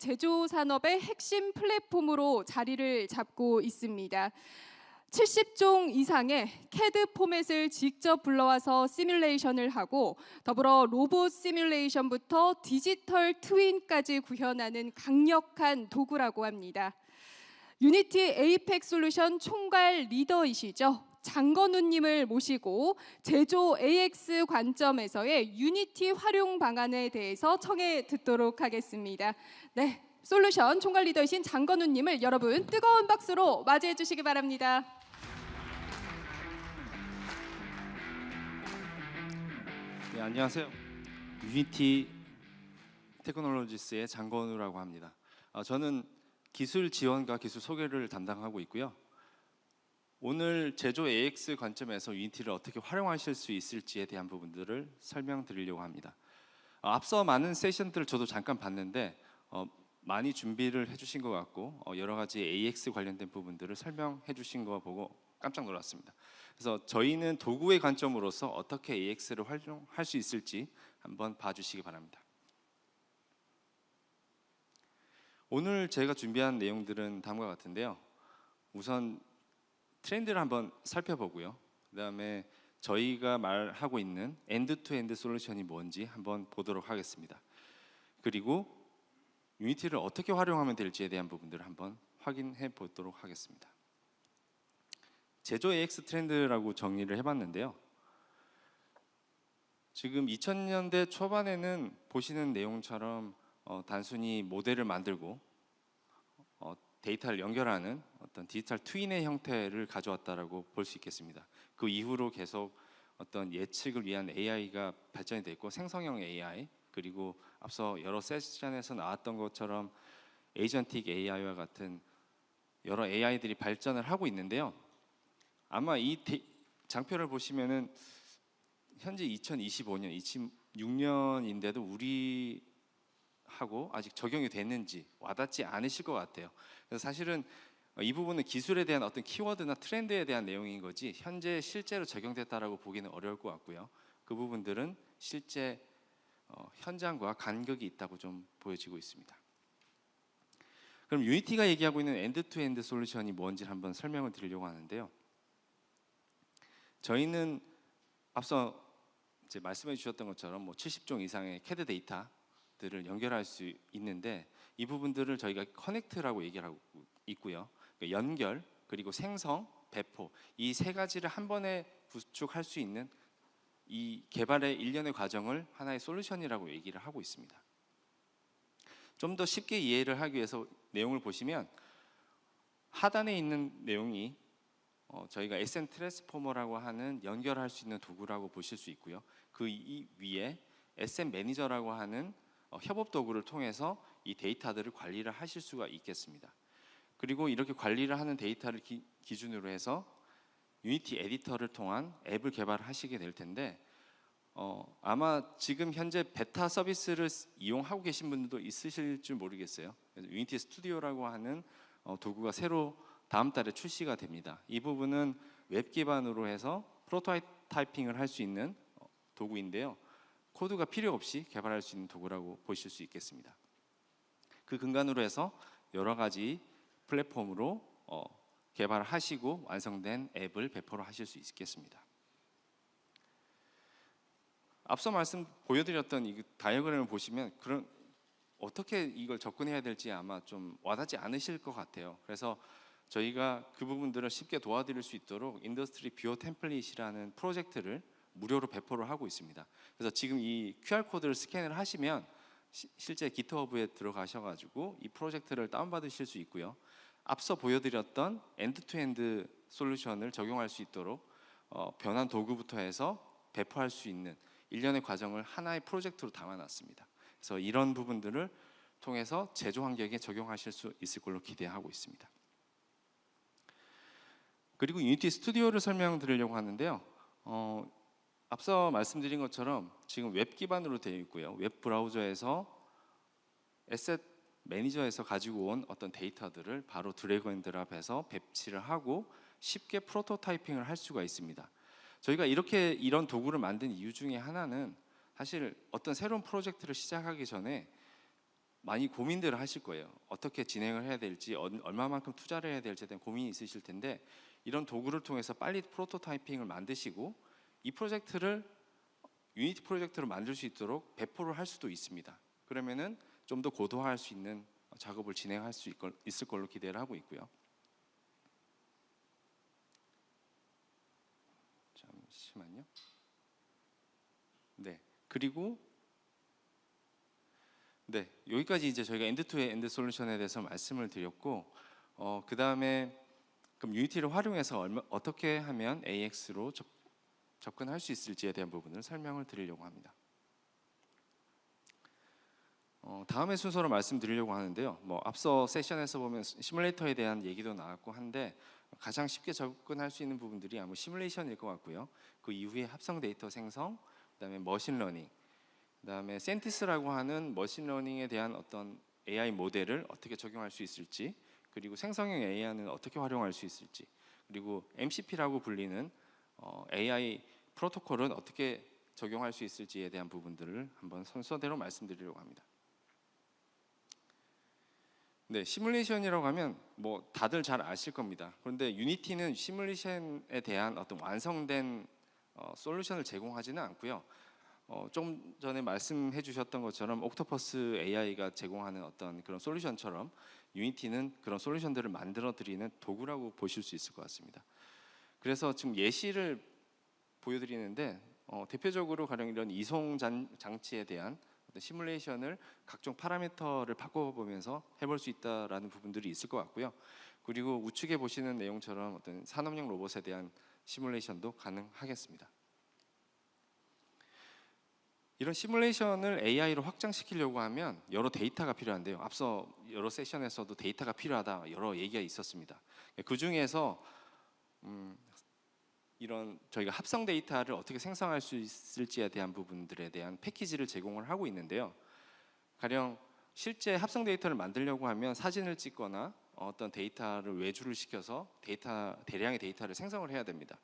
제조 산업의 핵심 플랫폼으로 자리를 잡고 있습니다. 70종 이상의 CAD 포맷을 직접 불러와서 시뮬레이션을 하고 더불어 로봇 시뮬레이션부터 디지털 트윈까지 구현하는 강력한 도구라고 합니다. 유니티 에이펙 솔루션 총괄 리더이시죠. 장건우님을 모시고 제조 AX 관점에서의 유니티 활용 방안에 대해서 청해 듣도록 하겠습니다. 네, 솔루션 총괄 리더이신 장건우님을 여러분 뜨거운 박수로 맞이해 주시기 바랍니다. 네, 안녕하세요. 유니티 테크놀로지스의 장건우라고 합니다. 저는 기술 지원과 기술 소개를 담당하고 있고요. 오늘 제조 AX 관점에서 유니티를 어떻게 활용하실 수 있을지에 대한 부분들을 설명드리려고 합니다. 앞서 많은 세션들을 저도 잠깐 봤는데 많이 준비를 해주신 것 같고 여러 가지 AX 관련된 부분들을 설명해 주신 거 보고 깜짝 놀랐습니다. 그래서 저희는 도구의 관점으로서 어떻게 AX를 활용할 수 있을지 한번 봐주시기 바랍니다. 오늘 제가 준비한 내용들은 다음과 같은데요. 우선 트렌드를 한번 살펴보고요. 그 다음에 저희가 말하고 있는 엔드-투-엔드 솔루션이 뭔지 한번 보도록 하겠습니다. 그리고 유니티를 어떻게 활용하면 될지에 대한 부분들을 한번 확인해 보도록 하겠습니다. 제조 AX 트렌드라고 정리를 해봤는데요. 지금 2000년대 초반에는 보시는 내용처럼 단순히 모델을 만들고 데이터를 연결하는 어떤 디지털 트윈의 형태를 가져왔다라고 볼 수 있겠습니다. 그 이후로 계속 어떤 예측을 위한 AI가 발전이 됐고 생성형 AI 그리고 앞서 여러 세션에서 나왔던 것처럼 에이전틱 AI와 같은 여러 AI들이 발전을 하고 있는데요. 아마 이 장표를 보시면은 현재 2025년, 26년인데도 우리하고 아직 적용이 됐는지 와닿지 않으실 것 같아요. 그래서 사실은 이 부분은 기술에 대한 어떤 키워드나 트렌드에 대한 내용인 거지 현재 실제로 적용됐다라고 보기는 어려울 것 같고요. 그 부분들은 실제 현장과 간격이 있다고 좀 보여지고 있습니다. 그럼 유니티가 얘기하고 있는 엔드-투-엔드 솔루션이 뭔지 한번 설명을 드리려고 하는데요. 저희는 앞서 이제 말씀해 주셨던 것처럼 70종 이상의 CAD 데이터들을 연결할 수 있는데 이 부분들을 저희가 커넥트라고 얘기를 하고 있고요. 그러니까 연결 그리고 생성, 배포 이 세 가지를 한 번에 구축할 수 있는 이 개발의 일련의 과정을 하나의 솔루션이라고 얘기를 하고 있습니다. 좀 더 쉽게 이해를 하기 위해서 내용을 보시면 하단에 있는 내용이 저희가 SM 트랜스포머라고 하는 연결할 수 있는 도구라고 보실 수 있고요. 그 위에 SM 매니저라고 하는 협업 도구를 통해서 이 데이터들을 관리를 하실 수가 있겠습니다. 그리고 이렇게 관리를 하는 데이터를 기준으로 해서 유니티 에디터를 통한 앱을 개발하시게 될 텐데 아마 지금 현재 베타 서비스를 이용하고 계신 분들도 있으실 줄 모르겠어요. 그래서 유니티 스튜디오라고 하는 도구가 다음 달에 출시가 됩니다. 이 부분은 웹 기반으로 해서 프로토타이핑을 할 수 있는 도구인데요. 코드가 필요 없이 개발할 수 있는 도구라고 보실 수 있겠습니다. 그 근간으로 해서 여러 가지 플랫폼으로 개발하시고 완성된 앱을 배포를 하실 수 있겠습니다. 앞서 보여드렸던 이 다이어그램을 보시면 어떻게 이걸 접근해야 될지 아마 좀 와닿지 않으실 것 같아요. 그래서 저희가 그 부분들을 쉽게 도와드릴 수 있도록 인더스트리 뷰어 템플릿이라는 프로젝트를 무료로 배포를 하고 있습니다. 그래서 지금 이 QR코드를 스캔을 하시면 실제 기트허브에 들어가셔가지고 이 프로젝트를 다운받으실 수 있고요. 앞서 보여드렸던 엔드-투-엔드 솔루션을 적용할 수 있도록 변환 도구부터 해서 배포할 수 있는 일련의 과정을 하나의 프로젝트로 담아놨습니다. 그래서 이런 부분들을 통해서 제조 환경에 적용하실 수 있을 걸로 기대하고 있습니다. 그리고 유니티 스튜디오를 설명드리려고 하는데요. 앞서 말씀드린 것처럼 지금 웹 기반으로 되어 있고요. 웹 브라우저에서 에셋 매니저에서 가지고 온 어떤 데이터들을 바로 드래그 앤 드랍해서 배치를 하고 쉽게 프로토타이핑을 할 수가 있습니다. 저희가 이런 도구를 만든 이유 중에 하나는 사실 어떤 새로운 프로젝트를 시작하기 전에 많이 고민들을 하실 거예요. 어떻게 진행을 해야 될지, 얼마만큼 투자를 해야 될지에 대한 고민이 있으실 텐데 이런 도구를 통해서 빨리 프로토타이핑을 만드시고 이 프로젝트를 유니티 프로젝트로 만들 수 있도록 배포를 할 수도 있습니다. 그러면은 좀 더 고도화할 수 있는 작업을 진행할 수 있을 걸로 기대를 하고 있고요. 잠시만요. 네, 그리고 네, 여기까지 이제 저희가 엔드-투-엔드 솔루션에 대해서 말씀을 드렸고, 그 다음에 그럼 유니티를 활용해서 어떻게 하면 AX로 접근할 수 있을지에 대한 부분을 설명을 드리려고 합니다. 다음의 순서로 말씀드리려고 하는데요. 앞서 세션에서 보면 시뮬레이터에 대한 얘기도 나왔고 한데 가장 쉽게 접근할 수 있는 부분들이 아마 시뮬레이션일 것 같고요. 그 이후에 합성 데이터 생성, 그다음에 머신러닝, 그다음에 센티스라고 하는 머신러닝에 대한 어떤 AI 모델을 어떻게 적용할 수 있을지, 그리고 생성형 AI는 어떻게 활용할 수 있을지, 그리고 MCP라고 불리는 AI 프로토콜은 어떻게 적용할 수 있을지에 대한 부분들을 한번 순서대로 말씀드리려고 합니다. 네, 시뮬레이션이라고 하면 다들 잘 아실 겁니다. 그런데 유니티는 시뮬레이션에 대한 어떤 완성된 솔루션을 제공하지는 않고요. 좀 전에 말씀해 주셨던 것처럼 옥토퍼스 AI가 제공하는 어떤 그런 솔루션처럼 유니티는 그런 솔루션들을 만들어 드리는 도구라고 보실 수 있을 것 같습니다. 그래서 지금 예시를 보여드리는데 대표적으로 가령 이런 이송 장치에 대한 어떤 시뮬레이션을 각종 파라미터를 바꿔보면서 해볼 수 있다라는 부분들이 있을 것 같고요. 그리고 우측에 보시는 내용처럼 어떤 산업용 로봇에 대한 시뮬레이션도 가능하겠습니다. 이런 시뮬레이션을 AI로 확장시키려고 하면 여러 데이터가 필요한데요. 앞서 여러 세션에서도 데이터가 필요하다 여러 얘기가 있었습니다. 그 중에서 이런 저희가 합성 데이터를 어떻게 생성할 수 있을지에 대한 부분들에 대한 패키지를 제공을 하고 있는데요. 가령 실제 합성 데이터를 만들려고 하면 사진을 찍거나 어떤 데이터를 외주를 시켜서 대량의 데이터를 생성을 해야 됩니다.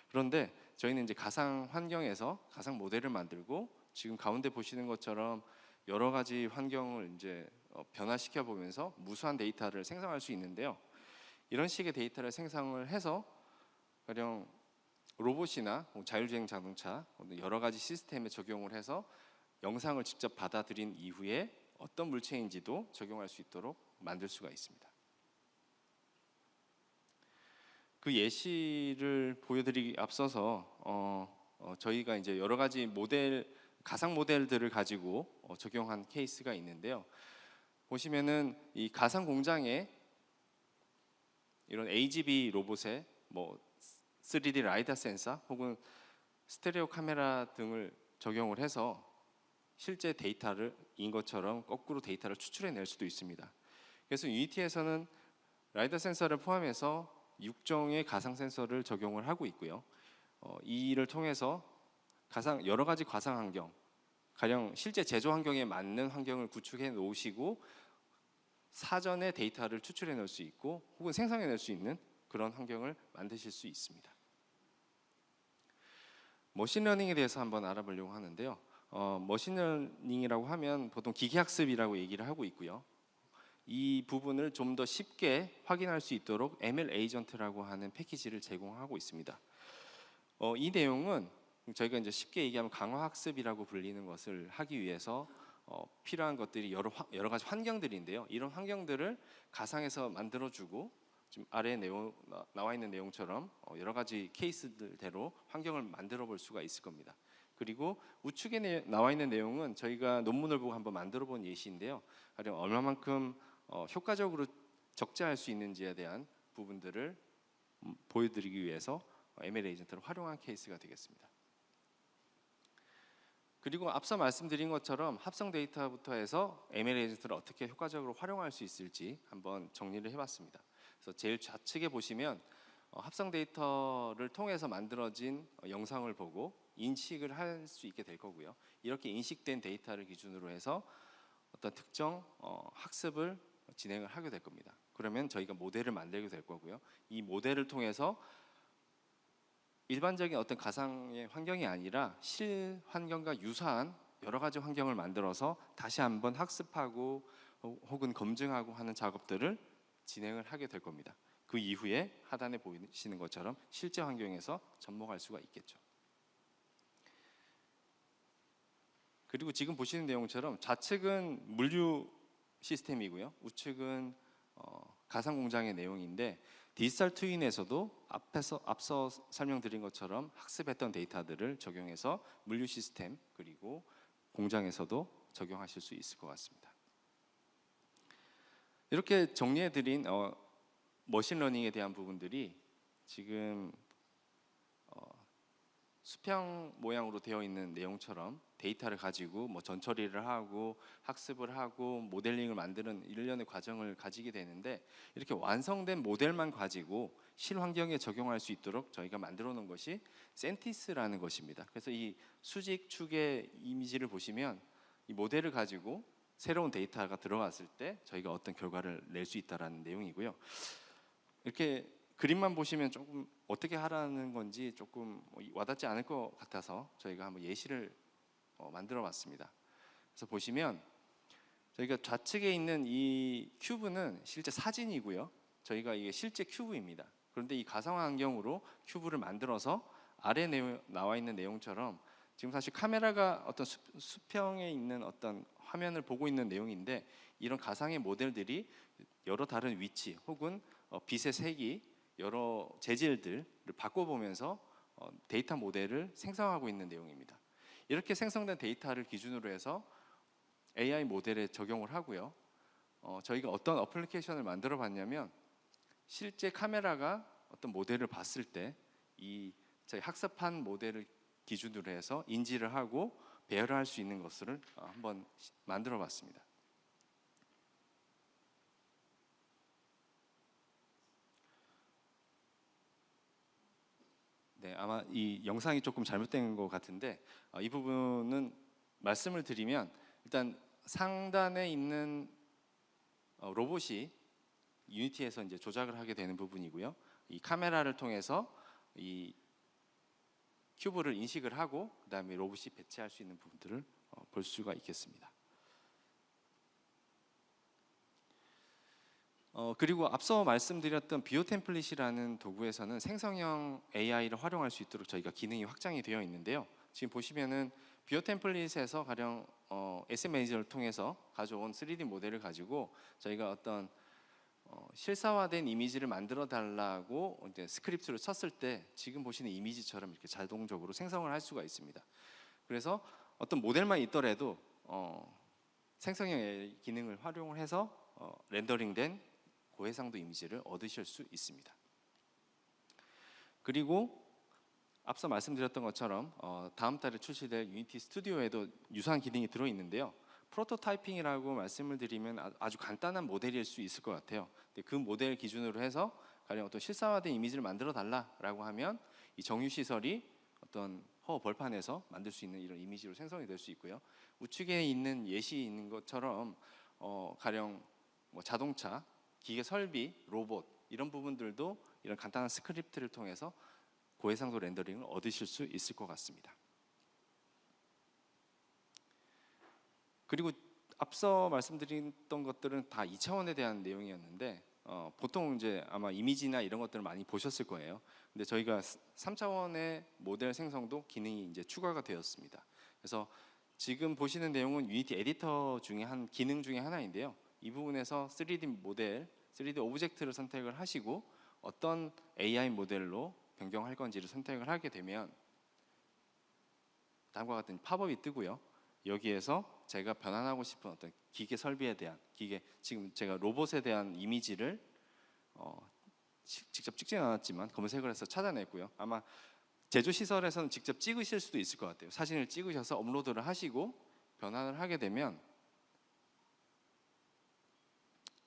그런데 저희는 이제 가상 환경에서 가상 모델을 만들고 지금 가운데 보시는 것처럼 여러 가지 환경을 이제 변화시켜 보면서 무수한 데이터를 생성할 수 있는데요. 이런 식의 데이터를 생성을 해서 가령 로봇이나 자율주행 자동차 여러 가지 시스템에 적용을 해서 영상을 직접 받아들인 이후에 어떤 물체인지도 적용할 수 있도록 만들 수가 있습니다. 그 예시를 보여드리기 앞서서 저희가 이제 여러 가지 가상 모델들을 가지고 적용한 케이스가 있는데요. 보시면은 이 가상 공장에 이런 AGV 로봇에 3D 라이다 센서 혹은 스테레오 카메라 등을 적용을 해서 실제 데이터인 것처럼 거꾸로 데이터를 추출해낼 수도 있습니다. 그래서 유니티에서는 라이다 센서를 포함해서 6종의 가상 센서를 적용을 하고 있고요. 이를 통해서 여러 가지 가상 환경, 가령 실제 제조 환경에 맞는 환경을 구축해 놓으시고 사전에 데이터를 추출해 낼 수 있고 혹은 생성해 낼 수 있는 그런 환경을 만드실 수 있습니다. 머신러닝에 대해서 한번 알아보려고 하는데요. 머신러닝이라고 하면 보통 기계학습이라고 얘기를 하고 있고요. 이 부분을 좀 더 쉽게 확인할 수 있도록 ML 에이전트라고 하는 패키지를 제공하고 있습니다. 이 내용은 저희가 이제 쉽게 얘기하면 강화학습이라고 불리는 것을 하기 위해서 필요한 것들이 여러 가지 환경들인데요. 이런 환경들을 가상에서 만들어주고 지금 아래에 나와 있는 내용처럼 여러 가지 케이스들대로 환경을 만들어 볼 수가 있을 겁니다. 그리고 우측에 나와 있는 내용은 저희가 논문을 보고 한번 만들어 본 예시인데요. 가령 얼마만큼 효과적으로 적재할 수 있는지에 대한 부분들을 보여드리기 위해서 ML 에이전트를 활용한 케이스가 되겠습니다. 그리고 앞서 말씀드린 것처럼 합성 데이터부터 해서 ML 에이전트를 어떻게 효과적으로 활용할 수 있을지 한번 정리를 해봤습니다. 그래서 제일 좌측에 보시면 합성 데이터를 통해서 만들어진 영상을 보고 인식을 할 수 있게 될 거고요. 이렇게 인식된 데이터를 기준으로 해서 어떤 특정 학습을 진행을 하게 될 겁니다. 그러면 저희가 모델을 만들게 될 거고요. 이 모델을 통해서 일반적인 어떤 가상의 환경이 아니라 실 환경과 유사한 여러 가지 환경을 만들어서 다시 한번 학습하고 혹은 검증하고 하는 작업들을 진행을 하게 될 겁니다. 그 이후에 하단에 보이시는 것처럼 실제 환경에서 접목할 수가 있겠죠. 그리고 지금 보시는 내용처럼 좌측은 물류 시스템이고요, 우측은 가상 공장의 내용인데, 디지털 트윈에서도 앞서 설명드린 것처럼 학습했던 데이터들을 적용해서 물류 시스템 그리고 공장에서도 적용하실 수 있을 것 같습니다. 이렇게 정리해드린 머신러닝에 대한 부분들이 지금 수평 모양으로 되어 있는 내용처럼 데이터를 가지고 뭐 전처리를 하고 학습을 하고 모델링을 만드는 일련의 과정을 가지게 되는데, 이렇게 완성된 모델만 가지고 실환경에 적용할 수 있도록 저희가 만들어 놓은 것이 센티스라는 것입니다. 그래서 이 수직 축의 이미지를 보시면 이 모델을 가지고 새로운 데이터가 들어갔을 때 저희가 어떤 결과를 낼 수 있다라는 내용이고요. 이렇게 그림만 보시면 조금 어떻게 하라는 건지 조금 와닿지 않을 것 같아서 저희가 한번 예시를 만들어 봤습니다. 그래서 보시면 저희가 좌측에 있는 이 큐브는 실제 사진이고요, 저희가 이게 실제 큐브입니다. 그런데 이 가상 환경으로 큐브를 만들어서 아래 나와 있는 내용처럼 지금 사실 카메라가 어떤 수평에 있는 어떤 화면을 보고 있는 내용인데, 이런 가상의 모델들이 여러 다른 위치 혹은 빛의 색이 여러 재질들을 바꿔보면서 데이터 모델을 생성하고 있는 내용입니다. 이렇게 생성된 데이터를 기준으로 해서 AI 모델에 적용을 하고요. 저희가 어떤 어플리케이션을 만들어 봤냐면, 실제 카메라가 어떤 모델을 봤을 때 이 저희 학습한 모델을 기준으로 해서 인지를 하고 배열을 할 수 있는 것을 한번 만들어 봤습니다. 네, 아마 이 영상이 조금 잘못된 것 같은데, 이 부분은 말씀을 드리면, 일단 상단에 있는 로봇이 유니티에서 이제 조작을 하게 되는 부분이고요. 이 카메라를 통해서 이 큐브를 인식을 하고 그다음에 로봇이 배치할 수 있는 부분들을 볼 수가 있겠습니다. 그리고 앞서 말씀드렸던 비오 템플릿이라는 도구에서는 생성형 AI를 활용할 수 있도록 저희가 기능이 확장이 되어 있는데요. 지금 보시면은 비오 템플릿에서 가령 SM 매니저를 통해서 가져온 3D 모델을 가지고 저희가 어떤 실사화된 이미지를 만들어 달라고 이제 스크립트를 쳤을 때 지금 보시는 이미지처럼 이렇게 자동적으로 생성을 할 수가 있습니다. 그래서 어떤 모델만 있더라도 생성형 AI 기능을 활용을 해서 렌더링된 고해상도 이미지를 얻으실 수 있습니다. 그리고 앞서 말씀드렸던 것처럼 다음 달에 출시될 유니티 스튜디오에도 유사한 기능이 들어 있는데요. 프로토타이핑이라고 말씀을 드리면 아주 간단한 모델일 수 있을 것 같아요. 근데 그 모델 기준으로 해서 가령 어떤 실사화된 이미지를 만들어 달라라고 하면 이 정유 시설이 어떤 벌판에서 만들 수 있는 이런 이미지로 생성이 될 수 있고요. 우측에 있는 예시 있는 것처럼 가령 뭐 자동차, 기계 설비, 로봇 이런 부분들도 이런 간단한 스크립트를 통해서 고해상도 렌더링을 얻으실 수 있을 것 같습니다. 그리고 앞서 말씀드렸던 것들은 다 2차원에 대한 내용이었는데 보통 이제 아마 이미지나 이런 것들을 많이 보셨을 거예요. 근데 저희가 3차원의 모델 생성도 기능이 이제 추가가 되었습니다. 그래서 지금 보시는 내용은 유니티 에디터 중에 한 기능 중에 하나인데요. 이 부분에서 3D 모델, 3D 오브젝트를 선택을 하시고 어떤 AI 모델로 변경할 건지를 선택을 하게 되면 다음과 같은 팝업이 뜨고요. 여기에서 제가 변환하고 싶은 어떤 기계 설비에 대한 지금 제가 로봇에 대한 이미지를 직접 찍지는 않았지만 검색을 해서 찾아냈고요. 아마 제조 시설에서는 직접 찍으실 수도 있을 것 같아요. 사진을 찍으셔서 업로드를 하시고 변환을 하게 되면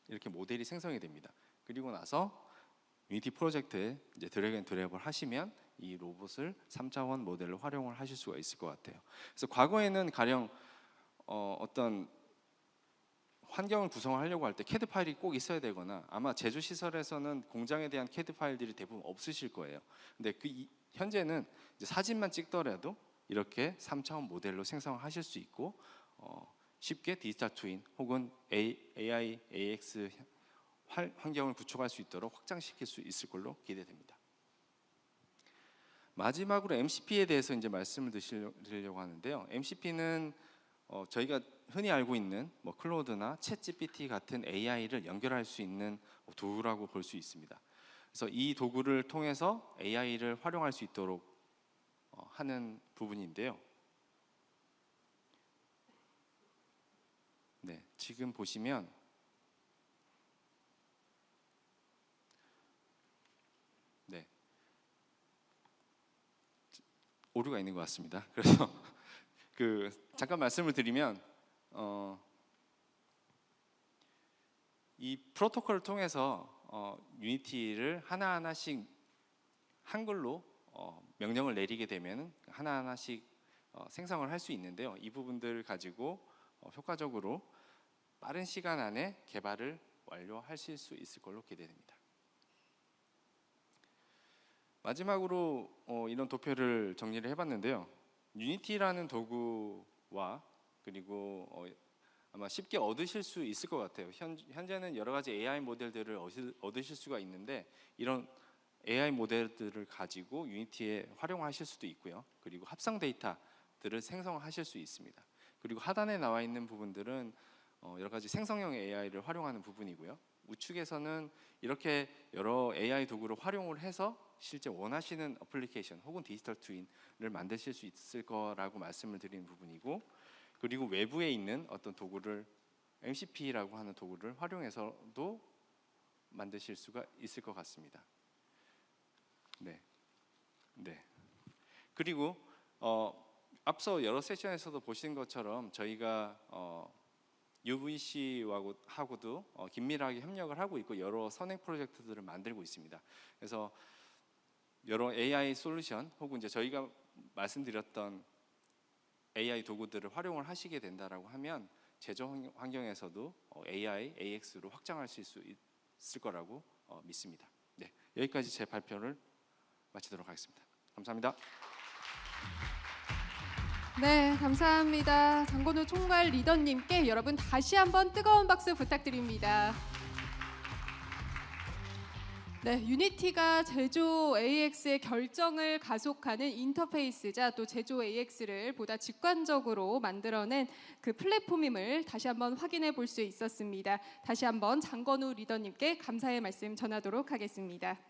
이렇게 모델이 생성이 됩니다. 그리고 나서 유니티 프로젝트에 이제 드래그 앤 드롭을 하시면 이 로봇을 3차원 모델로 활용을 하실 수가 있을 것 같아요. 그래서 과거에는 가령 어떤 환경을 구성하려고 할 때 CAD 파일이 꼭 있어야 되거나 아마 제조 시설에서는 공장에 대한 CAD 파일들이 대부분 없으실 거예요. 근데 현재는 이제 사진만 찍더라도 이렇게 3차원 모델로 생성하실 수 있고 쉽게 디지털 트윈 혹은 AI, AX 환경을 구축할 수 있도록 확장시킬 수 있을 걸로 기대됩니다. 마지막으로 MCP에 대해서 이제 말씀을 드리려고 하는데요. MCP는 저희가 흔히 알고 있는 뭐 클로드나 챗GPT 같은 AI를 연결할 수 있는 도구라고 볼 수 있습니다. 그래서 이 도구를 통해서 AI를 활용할 수 있도록 하는 부분인데요. 네, 지금 보시면 네, 오류가 있는 것 같습니다. 그래서 잠깐 말씀을 드리면 이 프로토콜을 통해서 유니티를 하나하나씩 한글로 명령을 내리게 되면 하나하나씩 생성을 할 수 있는데요. 이 부분들을 가지고 효과적으로 빠른 시간 안에 개발을 완료하실 수 있을 걸로 기대됩니다. 마지막으로 이런 도표를 정리를 해봤는데요. 유니티라는 도구와 그리고 아마 쉽게 얻으실 수 있을 것 같아요. 현재는 여러 가지 AI 모델들을 얻으실 수가 있는데 이런 AI 모델들을 가지고 유니티에 활용하실 수도 있고요. 그리고 합성 데이터들을 생성하실 수 있습니다. 그리고 하단에 나와 있는 부분들은 여러 가지 생성형 AI를 활용하는 부분이고요. 우측에서는 이렇게 여러 AI 도구를 활용을 해서 실제 원하시는 어플리케이션 혹은 디지털 트윈을 만드실 수 있을 거라고 말씀을 드리는 부분이고, 그리고 외부에 있는 어떤 도구를 MCP라고 하는 도구를 활용해서도 만드실 수가 있을 것 같습니다. 네. 그리고 앞서 여러 세션에서도 보신 것처럼 저희가 UVC하고도 긴밀하게 협력을 하고 있고 여러 선행 프로젝트들을 만들고 있습니다. 그래서 여러 AI 솔루션 혹은 이제 저희가 말씀드렸던 AI 도구들을 활용을 하시게 된다라고 하면 제조 환경에서도 AI, AX로 확장할 수 있을 거라고 믿습니다. 네, 여기까지 제 발표를 마치도록 하겠습니다. 감사합니다. 네, 감사합니다. 장건우 총괄 리더님께 여러분 다시 한번 뜨거운 박수 부탁드립니다. 네, 유니티가 제조 AX의 결정을 가속하는 인터페이스자 또 제조 AX를 보다 직관적으로 만들어낸 그 플랫폼임을 다시 한번 확인해 볼 수 있었습니다. 다시 한번 장건우 리더님께 감사의 말씀 전하도록 하겠습니다.